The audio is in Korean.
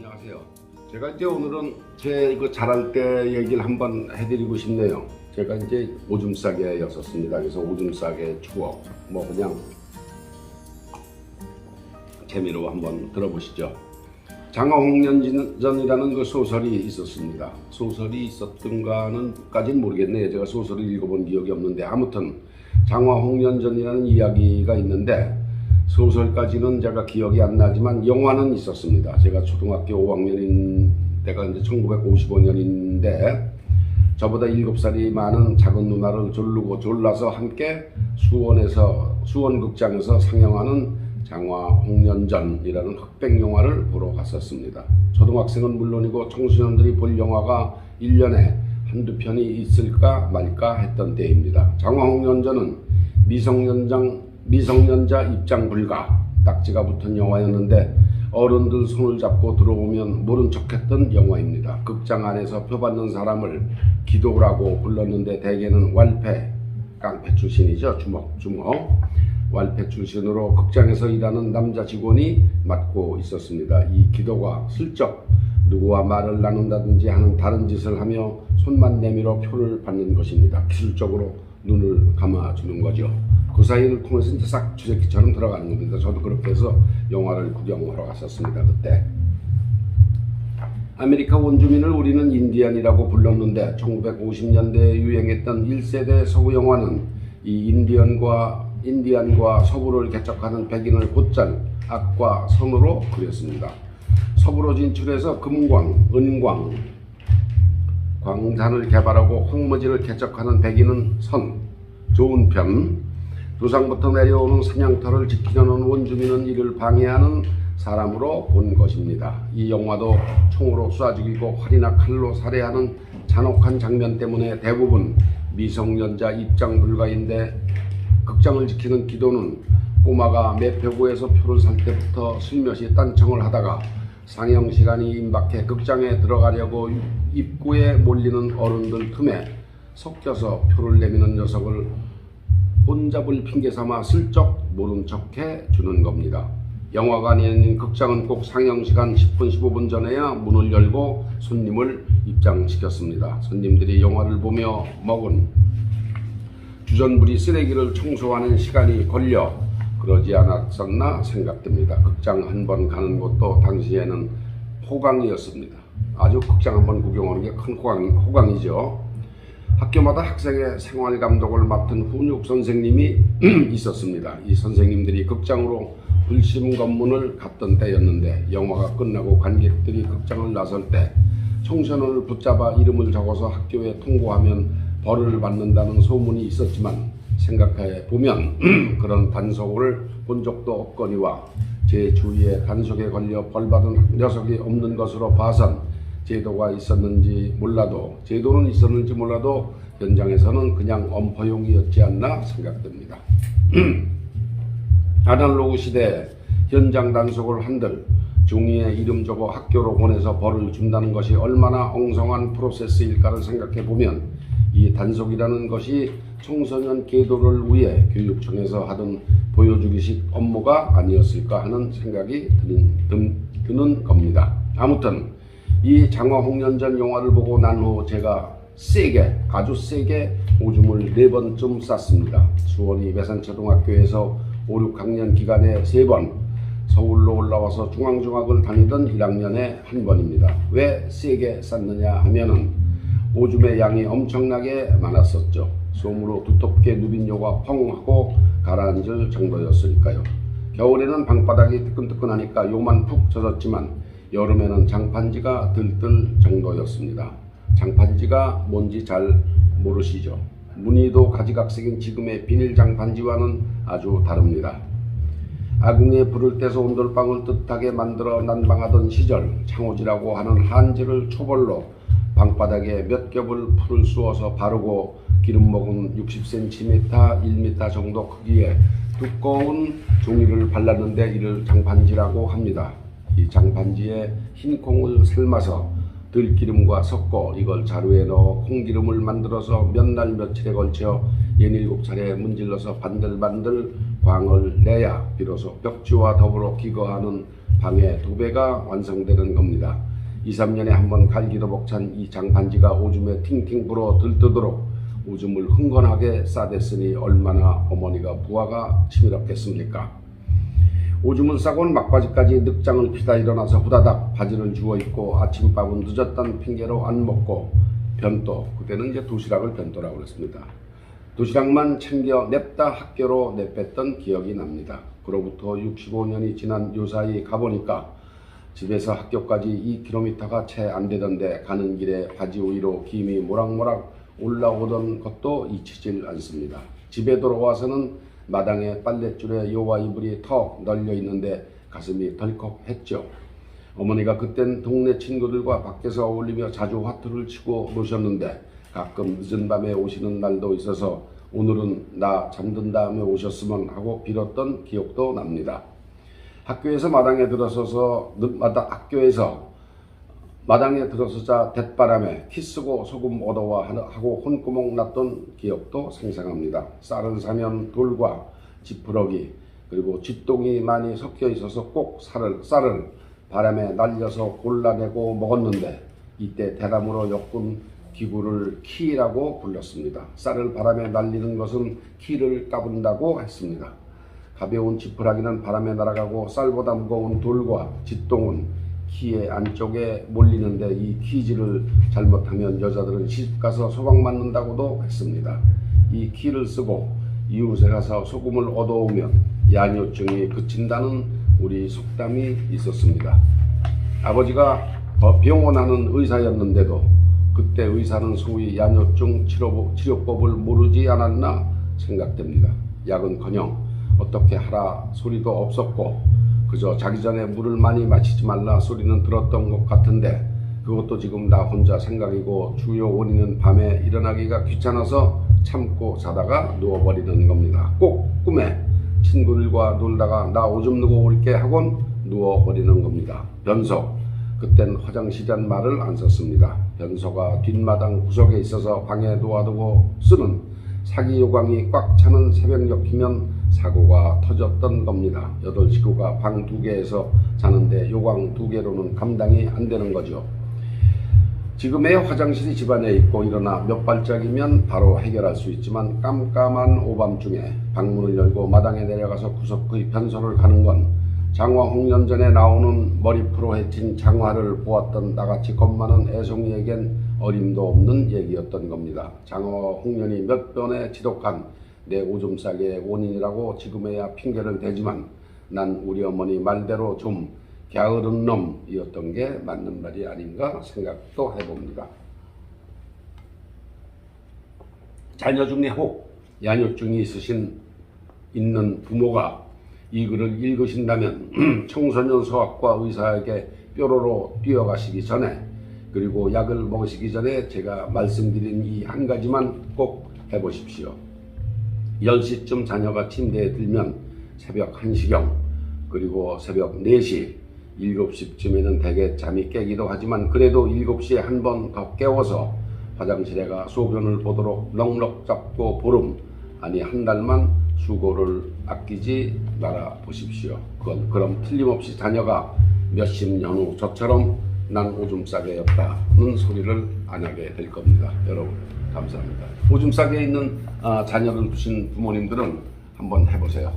안녕하세요. 제가 이제 오늘은 제 그 자랄 때 얘기를 한번 해드리고 싶네요. 제가 이제 오줌 싸개였었습니다. 그래서 오줌 싸개 추억 뭐 그냥 재미로 한번 들어보시죠. 장화홍련전이라는 그 소설이 있었습니다. 소설이 있었던가는까지는 모르겠네요. 제가 소설을 읽어본 기억이 없는데 아무튼 장화홍련전이라는 이야기가 있는데 소설까지는 제가 기억이 안 나지만 영화는 있었습니다. 제가 초등학교 5학년인 때가 이제 1955년인데 저보다 7살이 많은 작은 누나를 졸라서 함께 수원극장에서 상영하는 장화홍련전이라는 흑백 영화를 보러 갔었습니다. 초등학생은 물론이고 청소년들이 볼 영화가 1년에 한두 편이 있을까 말까 했던 때입니다. 장화홍련전은 미성년자 입장 불가 딱지가 붙은 영화였는데 어른들 손을 잡고 들어오면 모른 척했던 영화입니다. 극장 안에서 표받는 사람을 기도라고 불렀는데 대개는 왈패, 깡패 출신이죠. 주먹 왈패 출신으로 극장에서 일하는 남자 직원이 맡고 있었습니다. 이 기도가 슬쩍 누구와 말을 나눈다든지 하는 다른 짓을 하며 손만 내밀어 표를 받는 것입니다. 기술적으로 눈을 감아주는 거죠. 그 사이를 통해서 이제 싹 주새끼처럼 들어가는 겁니다. 저도 그렇게 해서 영화를 구경하러 갔었습니다. 그때 아메리카 원주민을 우리는 인디언이라고 불렀는데 1950년대에 유행했던 1세대 서구 영화는 이 인디언과 서부를 개척하는 백인을 곧잘 악과 선으로 그렸습니다. 서부로 진출해서 금광, 은광, 광산을 개발하고 황무지를 개척하는 백인은 선, 좋은 편, 조상부터 내려오는 사냥터를 지키려는 원주민은 이를 방해하는 사람으로 본 것입니다. 이 영화도 총으로 쏴 죽이고 활이나 칼로 살해하는 잔혹한 장면 때문에 대부분 미성년자 입장 불가인데 극장을 지키는 기도는 꼬마가 매표구에서 표를 살 때부터 슬며시 딴청을 하다가 상영 시간이 임박해 극장에 들어가려고 입구에 몰리는 어른들 틈에 섞여서 표를 내미는 녀석을 혼잡을 핑계삼아 슬쩍 모른 척해 주는 겁니다. 영화관이 아닌 극장은 꼭 상영시간 10분 15분 전에야 문을 열고 손님을 입장시켰습니다. 손님들이 영화를 보며 먹은 주전부리 쓰레기를 청소하는 시간이 걸려 그러지 않았었나 생각됩니다. 극장 한 번 가는 것도 당시에는 호강이었습니다. 아주 극장 한 번 구경하는 게 큰 호강이죠. 학교마다 학생의 생활 감독을 맡은 훈육 선생님이 있었습니다. 이 선생님들이 극장으로 불심검문을 갔던 때였는데 영화가 끝나고 관객들이 극장을 나설 때 청소년을 붙잡아 이름을 적어서 학교에 통보하면 벌을 받는다는 소문이 있었지만 생각해 보면 그런 단속을 본 적도 없거니와 제 주위에 단속에 걸려 벌받은 녀석이 없는 것으로 봐선 제도는 있었는지 몰라도 현장에서는 그냥 엄포용이었지 않나 생각됩니다. 아날로그 시대에 현장 단속을 한들 종이에 이름 적어 학교로 보내서 벌을 준다는 것이 얼마나 엉성한 프로세스일까를 생각해 보면 이 단속이라는 것이 청소년 계도를 위해 교육청에서 하던 보여주기식 업무가 아니었을까 하는 생각이 드는 겁니다. 아무튼 이 장화홍련전 영화를 보고 난 후 제가 아주 세게 오줌을 4번쯤 쌌습니다. 수원이 외산초등학교에서 5, 6학년 기간에 3번, 서울로 올라와서 중앙중학을 다니던 1학년에 1번입니다. 왜 세게 쌌느냐 하면은 오줌의 양이 엄청나게 많았었죠. 솜으로 두텁게 누빈 요가 펑 하고 가라앉을 정도였을까요. 겨울에는 방바닥이 뜨끈뜨끈하니까 요만 푹 젖었지만 여름에는 장판지가 들뜰 정도였습니다. 장판지가 뭔지 잘 모르시죠? 무늬도 가지각색인 지금의 비닐 장판지와는 아주 다릅니다. 아궁이에 불을 떼서 온돌방을 뜨뜻하게 만들어 난방하던 시절 창호지라고 하는 한지를 초벌로 방바닥에 몇 겹을 풀을 쑤어서 바르고 기름 먹은 60cm, 1m 정도 크기의 두꺼운 종이를 발랐는데 이를 장판지라고 합니다. 이 장판지에 흰 콩을 삶아서 들기름과 섞어 이걸 자루에 넣어 콩기름을 만들어서 몇 날 며칠에 걸쳐 67차례 문질러서 반들반들 광을 내야 비로소 벽지와 더불어 기거하는 방의 2배가 완성되는 겁니다. 2, 3년에 한번 갈기도 벅찬 이 장반지가 오줌에 팅팅 불어 들뜨도록 오줌을 흥건하게 싸댔으니 얼마나 어머니가 부하가 치밀었겠습니까? 오줌을 싸고는 막바지까지 늑장을 피다 일어나서 후다닥 바지를 주워 입고 아침밥은 늦었다는 핑계로 안 먹고 변도, 그때는 이제 도시락을 변도라고 그랬습니다. 도시락만 챙겨 냅다 학교로 내뺐던 기억이 납니다. 그로부터 65년이 지난 요사이 가보니까 집에서 학교까지 2km가 채 안 되던데 가는 길에 바지 위로 김이 모락모락 올라오던 것도 잊히질 않습니다. 집에 돌아와서는 마당에 빨랫줄에 요와 이불이 턱 널려 있는데 가슴이 덜컥했죠. 어머니가 그땐 동네 친구들과 밖에서 어울리며 자주 화투를 치고 노셨는데 가끔 늦은 밤에 오시는 날도 있어서 오늘은 나 잠든 다음에 오셨으면 하고 빌었던 기억도 납니다. 학교에서 마당에 들어서자 대바람에 키 쓰고 소금 얻어와 하고 혼구멍 났던 기억도 생생합니다. 쌀을 사면 돌과 지푸러기 그리고 쥐똥이 많이 섞여 있어서 꼭 쌀을 바람에 날려서 골라내고 먹었는데 이때 대담으로 엮은 기구를 키라고 불렀습니다. 쌀을 바람에 날리는 것은 키를 까분다고 했습니다. 가벼운 지푸라기는 바람에 날아가고 쌀보다 무거운 돌과 쥐똥은 키의 안쪽에 몰리는데 이 키질을 잘못하면 여자들은 시집가서 소방 맞는다고도 했습니다. 이 키를 쓰고 이웃에 가서 소금을 얻어오면 야뇨증이 그친다는 우리 속담이 있었습니다. 아버지가 병원하는 의사였는데도 그때 의사는 소위 야뇨증 치료법을 모르지 않았나 생각됩니다. 약은커녕 어떻게 하라 소리도 없었고 그저 자기 전에 물을 많이 마시지 말라 소리는 들었던 것 같은데 그것도 지금 나 혼자 생각이고 주요 원인은 밤에 일어나기가 귀찮아서 참고 자다가 누워버리는 겁니다. 꼭 꿈에 친구들과 놀다가 나 오줌 누고 올게 하곤 누워버리는 겁니다. 변소, 그땐 화장실이란 말을 안 썼습니다. 변소가 뒷마당 구석에 있어서 방에 놓아두고 쓰는 사기 요강이 꽉 차는 새벽녘이면 사고가 터졌던 겁니다. 8 식구가 방 2개에서 자는데 요강 2개로는 감당이 안 되는 거죠. 지금의 화장실이 집안에 있고 일어나 몇 발짝이면 바로 해결할 수 있지만 깜깜한 오밤중에 방문을 열고 마당에 내려가서 구석의 변소를 가는 건 장화 홍련전에 나오는 머리프로 헤친 장화를 보았던 나같이 겁 많은 애송이에겐 어림도 없는 얘기였던 겁니다. 장화 홍련이 몇 번에 지독한 내 오줌 싸개의 원인이라고 지금에야 핑계를 대지만 난 우리 어머니 말대로 좀 갸으른 놈이었던 게 맞는 말이 아닌가 생각도 해봅니다. 자녀 중에 혹 야뇨증이 있는 부모가 이 글을 읽으신다면 청소년 소아과 의사에게 뾰로로 뛰어가시기 전에 그리고 약을 먹으시기 전에 제가 말씀드린 이 한 가지만 꼭 해보십시오. 10시쯤 자녀가 침대에 들면 새벽 1시경 그리고 새벽 4시 7시쯤에는 대개 잠이 깨기도 하지만 그래도 7시에 한 번 더 깨워서 화장실에 가 소변을 보도록 넉넉 잡고 보름 아니 한 달만 수고를 아끼지 말아 보십시오. 그럼 틀림없이 자녀가 몇십 년 후 저처럼 난 오줌 싸개였다는 소리를 안 하게 될 겁니다. 여러분 감사합니다. 오줌 싸개에 있는 자녀를 두신 부모님들은 한번 해보세요.